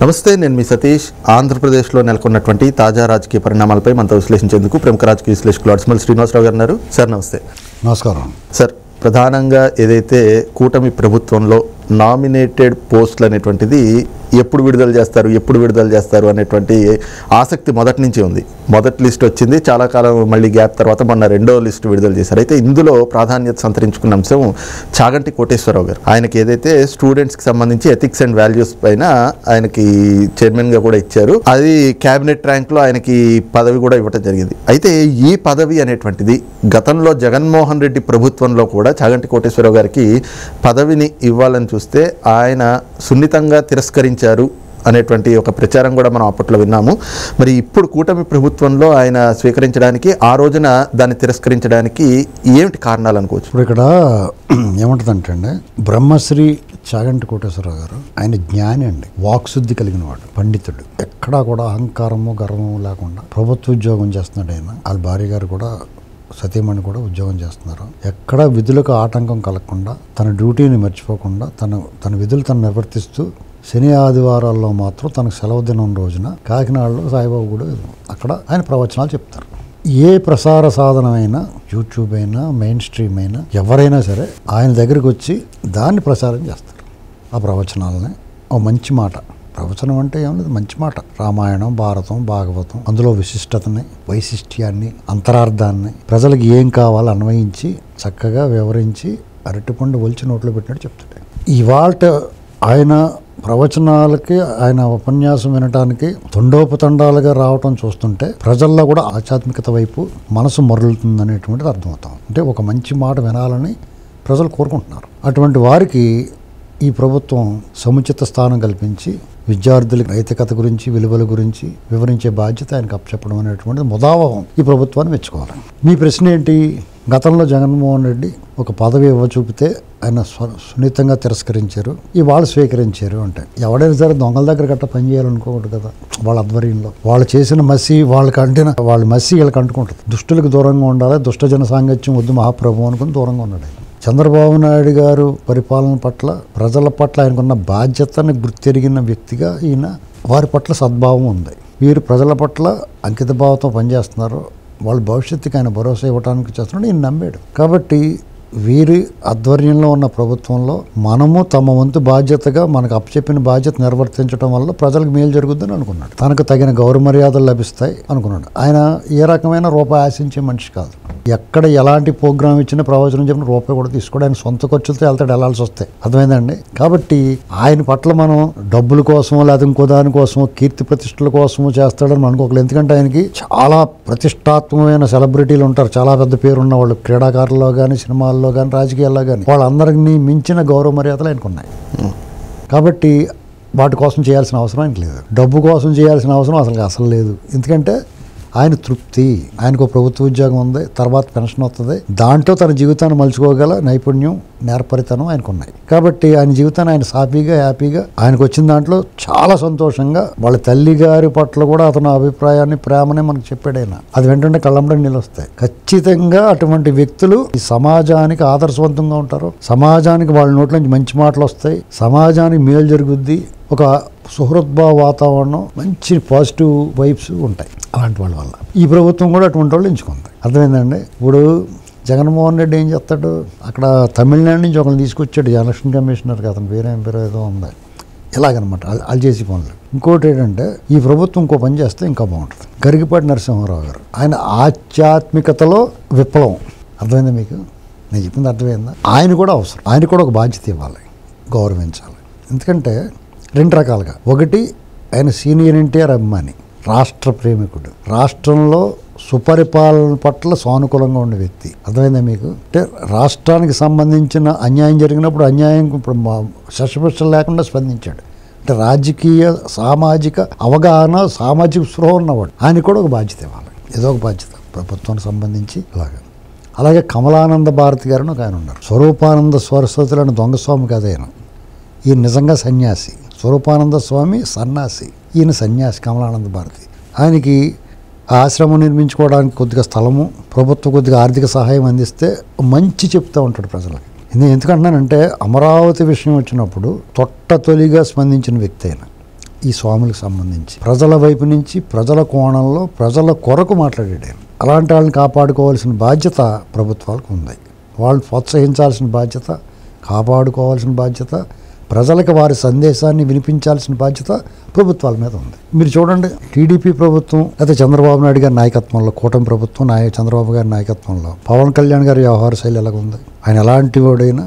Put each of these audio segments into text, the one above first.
నమస్తే, నేను మీ సతీష్. ఆంధ్రప్రదేశ్లో నెలకొన్నటువంటి తాజా రాజకీయ పరిణామాలపై మనతో విశ్లేషించేందుకు ప్రముఖ రాజకీయ విశ్లేషకులు అడ్స్మల్ శ్రీనివాసరావు గారు ఉన్నారు. సార్ నమస్తే. నమస్కారం సార్, ప్రధానంగా ఏదైతే కూటమి ప్రభుత్వంలో నామినేటెడ్ పోస్టులు అనేటువంటిది ఎప్పుడు విడుదల చేస్తారు అనేటువంటి ఆసక్తి మొదటి నుంచి ఉంది. మొదటి లిస్ట్ వచ్చింది, చాలా కాలం మళ్ళీ గ్యాప్ తర్వాత మొన్న రెండో లిస్ట్ విడుదల చేశారు. అయితే ఇందులో ప్రాధాన్యత సంతరించుకున్న అంశం చాగంటి కోటేశ్వరరావు గారు. ఆయనకి ఏదైతే స్టూడెంట్స్కి సంబంధించి ఎథిక్స్ అండ్ వాల్యూస్ పైన ఆయనకి చైర్మన్గా కూడా ఇచ్చారు. అది క్యాబినెట్ ర్యాంక్లో ఆయనకి పదవి కూడా ఇవ్వడం జరిగింది. అయితే ఈ పదవి అనేటువంటిది గతంలో జగన్మోహన్ రెడ్డి ప్రభుత్వంలో కూడా చాగంటి కోటేశ్వరరావు గారికి పదవిని ఇవ్వాలని చూస్తే ఆయన సున్నితంగా తిరస్కరించారు అనేటువంటి ఒక ప్రచారం కూడా మనం అప్పట్లో విన్నాము. మరి ఇప్పుడు కూటమి ప్రభుత్వంలో ఆయన స్వీకరించడానికి, ఆ రోజున దాన్ని తిరస్కరించడానికి ఏమిటి కారణాలు అనుకోవచ్చు? ఇప్పుడు ఇక్కడ ఏముంటుందంటే అండి, బ్రహ్మశ్రీ చాగంటి కోటేశ్వరరావు గారు ఆయన జ్ఞాని అండి, వాక్శుద్ధి కలిగిన వాడు, పండితుడు. ఎక్కడా కూడా అహంకారము గర్వము లేకుండా ప్రభుత్వ ఉద్యోగం చేస్తున్నాడు ఆయన. వాళ్ళ భార్య గారు కూడా, సతీమణి కూడా ఉద్యోగం చేస్తున్నారు. ఎక్కడ విధులకు ఆటంకం కలగకుండా, తన డ్యూటీని మర్చిపోకుండా తన విధులు తను నిర్వర్తిస్తూ శని ఆదివారాల్లో మాత్రం తనకు సెలవు దినం రోజున కాకినాడలో సాయిబాబు కూడా అక్కడ ఆయన ప్రవచనాలు చెప్తారు. ఏ ప్రసార సాధనమైనా, యూట్యూబ్ అయినా, మెయిన్ స్ట్రీమ్ అయినా, ఎవరైనా సరే ఆయన దగ్గరికి వచ్చి దాన్ని ప్రసారం చేస్తారు. ఆ ప్రవచనాలని ఓ మంచి మాట, ప్రవచనం అంటే ఏం లేదు, మంచి మాట. రామాయణం, భారతం, భాగవతం, అందులో విశిష్టతని, వైశిష్ట్యాన్ని, అంతరార్థాన్ని, ప్రజలకు ఏం కావాలో అన్వయించి చక్కగా వివరించి అరటిపండు ఒలిచి నోట్లో పెట్టినట్టు చెప్తాడు. ఇవాళ ఆయన ప్రవచనాలకి, ఆయన ఉపన్యాసం వినటానికి తండోపతండాలుగా రావటం చూస్తుంటే ప్రజల్లో కూడా ఆధ్యాత్మికత వైపు మనసు మరలుతుంది అనేటువంటిది అర్థమవుతాం. అంటే ఒక మంచి మాట వినాలని ప్రజలు కోరుకుంటున్నారు. అటువంటి వారికి ఈ ప్రభుత్వం సముచిత స్థానం కల్పించి విద్యార్థులకు నైతికత గురించి, విలువల గురించి వివరించే బాధ్యత ఆయనకు అప్పచెప్పడం అనేటువంటిది ముదావహం. ఈ ప్రభుత్వాన్ని మెచ్చుకోవాలి. మీ ప్రశ్న ఏంటి? గతంలో జగన్మోహన్ రెడ్డి ఒక పదవి ఇవ్వచూపితే ఆయన సున్నితంగా తిరస్కరించారు, ఇవాళ స్వీకరించారు అంటే ఎవడైనా సరే దొంగల దగ్గర గట్ట పనిచేయాలనుకోకూడదు కదా. వాళ్ళ ఆధ్వర్యంలో వాళ్ళు చేసిన మసి వాళ్ళకి అంటిన వాళ్ళ మసి వీళ్ళకి అంటుకుంటుంది. దుష్టులకు దూరంగా ఉండాలి, దుష్టజన సాంగత్యం వద్దు మహాప్రభు అనుకుని దూరంగా ఉన్నాడు. చంద్రబాబు నాయుడు గారు పరిపాలన పట్ల, ప్రజల పట్ల ఆయనకున్న బాధ్యతని గుర్తెరిగిన వ్యక్తిగా ఈయన, వారి పట్ల సద్భావం ఉంది. వీరు ప్రజల పట్ల అంకిత భావంతో పనిచేస్తున్నారు, వాళ్ళ భవిష్యత్తుకి ఆయన భరోసా ఇవ్వడానికి చేస్తున్నాడు, ఈయన నమ్మాడు. కాబట్టి వీరి ఆధ్వర్యంలో ఉన్న ప్రభుత్వంలో మనము తమ వంతు బాధ్యతగా మనకు అప్పచెప్పిన బాధ్యత నిర్వర్తించడం వల్ల ప్రజలకు మేలు జరుగుద్దని అనుకున్నాడు. తనకు తగిన గౌరవ మర్యాదలు లభిస్తాయి అనుకున్నాడు. ఆయన ఏ రకమైన రూపాయి ఆశించే మనిషి కాదు. ఎక్కడ ఎలాంటి ప్రోగ్రామ్ ఇచ్చినా, ప్రవచనం చెప్పిన రూపాయి కూడా తీసుకోవడం, ఆయన సొంత ఖర్చులతో వెళ్లాల్సి వస్తాయి. అర్థమైందండి? కాబట్టి ఆయన పట్ల మనం డబ్బుల కోసమో లేదా ఇంకో దానికోసమో, కీర్తి ప్రతిష్టల కోసమో చేస్తాడని అనుకోకలేదు. ఎందుకంటే ఆయనకి చాలా ప్రతిష్టాత్మకమైన సెలబ్రిటీలు ఉంటారు, చాలా పెద్ద పేరు ఉన్న వాళ్ళు, క్రీడాకారుల్లో కానీ, సినిమాల్లో కానీ, రాజకీయాల్లో కానీ, వాళ్ళందరినీ మించిన గౌరవ మర్యాదలు ఆయనకు ఉన్నాయి. కాబట్టి వాటి కోసం చేయాల్సిన అవసరం ఆయనకు లేదు. డబ్బు కోసం చేయాల్సిన అవసరం అసలు లేదు. ఎందుకంటే ఆయన తృప్తి, ఆయనకు ప్రభుత్వ ఉద్యోగం ఉంది, తర్వాత పెన్షన్ వస్తుంది, దాంట్లో తన జీవితాన్ని మలుచుకోగల నైపుణ్యం, నేర్పరితనం ఆయనకు ఉన్నాయి. కాబట్టి ఆయన జీవితాన్ని ఆయన సాఫీగా, హ్యాపీగా, ఆయనకు వచ్చిన దాంట్లో చాలా సంతోషంగా, వాళ్ళ తల్లి గారి పట్ల కూడా అతను అభిప్రాయాన్ని, ప్రేమనే మనకు చెప్పాడు ఆయన. అది వెంటనే కళ్ళంబడి నిలుస్తాయి. ఖచ్చితంగా అటువంటి వ్యక్తులు ఈ సమాజానికి ఆదర్శవంతంగా ఉంటారు, సమాజానికి వాళ్ళ నోట్ల నుంచి మంచి మాటలు వస్తాయి, సమాజానికి మేలు జరుగుద్ది, ఒక సుహృద్భావ వాతావరణం, మంచి పాజిటివ్ వైబ్స్ ఉంటాయి అలాంటి వాళ్ళ వల్ల. ఈ ప్రభుత్వం కూడా అటువంటి వాళ్ళు ఎంచుకుంది. అర్థమైందండి? ఇప్పుడు జగన్మోహన్ రెడ్డి ఏం చేస్తాడు, అక్కడ తమిళనాడు నుంచి ఒకరిని తీసుకొచ్చాడు, ఎలక్షన్ కమిషనర్, అతను పేరు ఏదో ఉంది, ఇలాగనమాట వాళ్ళు చేసి పనులు. ఇంకోటి ఏంటంటే, ఈ ప్రభుత్వం ఇంకో పని చేస్తే ఇంకా బాగుంటుంది. గరికపాటి నరసింహారావు గారు, ఆయన ఆధ్యాత్మికతలో విప్లవం. అర్థమైందా మీకు? నేను చెప్పింది అర్థమైందా? ఆయన కూడా అవసరం, ఆయన కూడా ఒక బాధ్యత ఇవ్వాలి, గౌరవించాలి. ఎందుకంటే రెండు రకాలుగా. ఒకటి, ఆయన సీనియర్ ఎన్టీఆర్ అభిమాని, రాష్ట్ర ప్రేమికుడు, రాష్ట్రంలో సుపరిపాలన పట్ల సానుకూలంగా ఉండే వ్యక్తి. అర్థమైందా మీకు? అంటే రాష్ట్రానికి సంబంధించిన అన్యాయం జరిగినప్పుడు అన్యాయం శశపిష్టలు లేకుండా స్పందించాడు. అంటే రాజకీయ, సామాజిక అవగాహన, సామాజిక స్పృహ ఉన్నవాడు. ఆయన కూడా ఒక బాధ్యత ఇవ్వాలి, ఏదో ఒక బాధ్యత ప్రభుత్వానికి సంబంధించి. అలాగే కమలానంద భారతి గారిని ఒక ఆయన ఉన్నారు. స్వరూపానంద సరస్వతులను దొంగస్వామి కాదు ఆయన, ఈయన నిజంగా సన్యాసి. స్వరూపానంద స్వామి సన్యాసి, ఈయన సన్యాసి కమలానంద భారతి. ఆయనకి ఆశ్రమం నిర్మించుకోవడానికి కొద్దిగా స్థలము, ప్రభుత్వం కొద్దిగా ఆర్థిక సహాయం అందిస్తే మంచి చెప్తూ ఉంటాడు ప్రజలకి. ఎందుకంటున్నానంటే, అమరావతి విషయం వచ్చినప్పుడు తొలిగా స్పందించిన వ్యక్తి అయినా, ఈ స్వాములకు సంబంధించి ప్రజల వైపు నుంచి ప్రజల కోణంలో ప్రజల కొరకు మాట్లాడాడు ఆయన. అలాంటి వాళ్ళని కాపాడుకోవాల్సిన బాధ్యత ప్రభుత్వాలకు ఉంది. వాళ్ళు ప్రోత్సహించాల్సిన బాధ్యత, కాపాడుకోవాల్సిన బాధ్యత, ప్రజలకు వారి సందేశాన్ని వినిపించాల్సిన బాధ్యత ప్రభుత్వాల మీద ఉంది. మీరు చూడండి, టీడీపీ ప్రభుత్వం అయితే చంద్రబాబు నాయుడు గారి నాయకత్వంలో, కూటమి ప్రభుత్వం చంద్రబాబు గారి నాయకత్వంలో పవన్ కళ్యాణ్ గారి వ్యవహార శైలి ఎలాగ ఉంది. ఆయన ఎలాంటి వాడైనా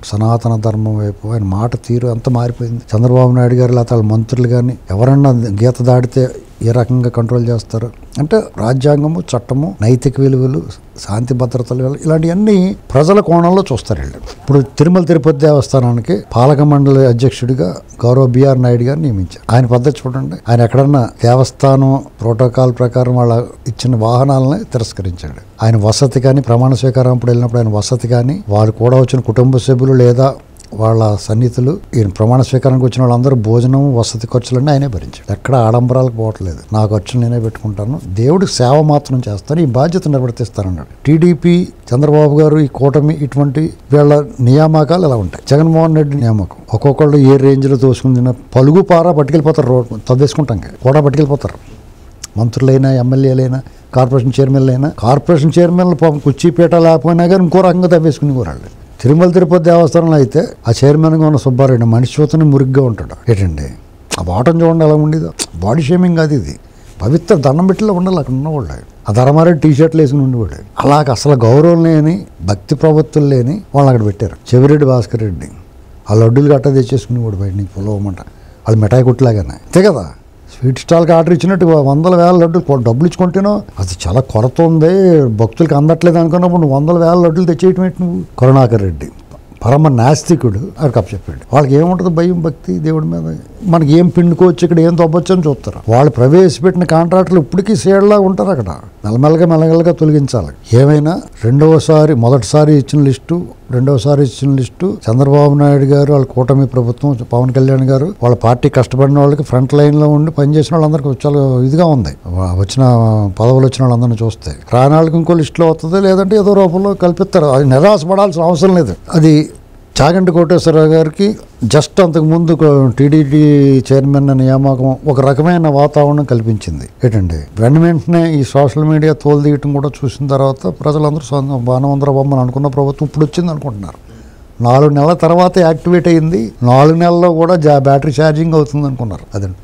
సనాతన ధర్మం వైపు ఆయన మాట తీరు అంత మారిపోయింది. చంద్రబాబు నాయుడు గారు లేకపోతే వాళ్ళ మంత్రులు కానీ ఎవరన్నా గీత దాటితే ఏ రకంగా కంట్రోల్ చేస్తారు అంటే రాజ్యాంగము, చట్టము, నైతిక విలువలు, శాంతి భద్రతలు ఇలాంటివన్నీ ప్రజల కోణంలో చూస్తారు వీళ్ళు. ఇప్పుడు తిరుమల తిరుపతి దేవస్థానానికి పాలక మండలి అధ్యక్షుడిగా గౌరవ బిఆర్ నాయుడు గారిని నియమించారు. ఆయన పద్ధతి చూడండి, ఆయన ఎక్కడన్నా దేవస్థానం ప్రోటోకాల్ ప్రకారం వాళ్ళ ఇచ్చిన వాహనాలని తిరస్కరించాడు. ఆయన వసతి కానీ ప్రమాణ స్వీకారం అప్పుడు వెళ్ళినప్పుడు ఆయన వసతి కానీ వారు కూడా వచ్చిన కుటుంబ సభ్యులు లేదా వాళ్ళ సన్నిహితులు ఈయన ప్రమాణ స్వీకారానికి వచ్చిన వాళ్ళందరూ భోజనం, వసతి ఖర్చులన్నీ ఆయనే భరించాడు. ఎక్కడ ఆడంబరాలకు పోవట్లేదు. నా ఖర్చులు నేనే పెట్టుకుంటాను, దేవుడికి సేవ మాత్రం చేస్తాను, ఈ బాధ్యత నిర్వర్తిస్తానన్నాడు. టీడీపీ, చంద్రబాబు గారు, ఈ కూటమి ఇటువంటి వీళ్ళ నియామకాలు ఎలా ఉంటాయి. జగన్మోహన్ రెడ్డి నియామకం ఒక్కొక్కళ్ళు ఏ రేంజ్లో తోసుకుని పలుగు పారా పట్టుకెళ్ళిపోతారు. రోడ్డు తవ్వేసుకుంటాం కూడా పట్టుకెళ్ళిపోతారు. మంత్రులైనా, ఎమ్మెల్యేలైనా, కార్పొరేషన్ చైర్మన్లైనా, కార్పొరేషన్ చైర్మన్లు కుర్చీపీట లేకపోయినా కానీ ఇంకో రకంగా తవ్వేసుకుని కూరాళ్ళు. తిరుమల తిరుపతి దేవస్థానంలో అయితే ఆ చైర్మన్గా ఉన్న సుబ్బారెడ్డి మనిషి చూతనే మురిగ్గా ఉంటాడు. ఏంటండి ఆ బాటం చూడండి ఎలా ఉండేదో. బాడీ షేమింగ్ కాదు ఇది, పవిత్ర దండం పెట్టిలో ఉండాలి అక్కడ ఉన్నవాళ్ళు. ఆ ధర్మారెడ్డి టీషర్ట్లు వేసుకుని ఉండేవాడు. అలాగ అసలు గౌరవం లేని, భక్తి ప్రవృత్తులు లేని వాళ్ళని అక్కడ పెట్టారు. చెవిరెడ్డి భాస్కర్ రెడ్డి ఆ లడ్డూలు గట్ట తెచ్చేసుకునేవాడు బయట నుంచి పొలవమంట. అది మిఠాయి కొట్టులాగానే అంతే కదా. స్వీట్ స్టాల్కి ఆర్డర్ ఇచ్చినట్టు 100,000 లడ్డూలు డబ్బులు ఇచ్చుకుంటేనో అది చాలా కొరత ఉంది, భక్తులకి అందట్లేదు అనుకున్నప్పుడు నువ్వు 100,000 లడ్డూలు తెచ్చేయటం ఏంటి నువ్వు. కరుణాకర్ రెడ్డి పరమ నాస్తికుడు, అది కప్పచెప్పాడు. వాళ్ళకి ఏముంటుంది భయం, భక్తి దేవుడి మీద. మనకి ఏం పిండుకోవచ్చు, ఇక్కడ ఏం తవ్వచ్చు అని చూస్తారు. వాళ్ళు ప్రవేశపెట్టిన కాంట్రాక్టులు ఇప్పటికీ సేడ్లా ఉంటారు. అక్కడ మెల్లమెల్లగా తొలగించాలి. ఏమైనా మొదటిసారి ఇచ్చిన లిస్టు, రెండోసారి ఇచ్చిన లిస్టు చంద్రబాబు నాయుడు గారు, వాళ్ళ కూటమి ప్రభుత్వం, పవన్ కళ్యాణ్ గారు వాళ్ళ పార్టీ కష్టపడిన వాళ్ళకి ఫ్రంట్ లైన్లో ఉండి పనిచేసిన వాళ్ళందరికీ చాలా ఇదిగా ఉంది. వచ్చిన పదవులు వచ్చిన వాళ్ళందరినీ చూస్తే రానాళ్ళకి ఇంకో లిస్టులో వస్తుంది, లేదంటే ఏదో రూపంలో కల్పిస్తారు. అది నిరాశపడాల్సిన అవసరం లేదు. అది చాగంటి కోటేశ్వరరావు గారికి జస్ట్ అంతకుముందు టీడీపీ చైర్మన్ నియామకం ఒక రకమైన వాతావరణం కల్పించింది. ఏంటండి వెంటనే ఈ సోషల్ మీడియా తోలుదీయటం కూడా చూసిన తర్వాత ప్రజలందరూ బాణవంతర బొమ్మను అనుకున్న ప్రభుత్వం ఇప్పుడు వచ్చింది అనుకుంటున్నారు. 4 నెలల తర్వాత యాక్టివేట్ అయింది. 4 నెలల్లో కూడా బ్యాటరీ ఛార్జింగ్ అవుతుంది అనుకున్నారు. అదండి.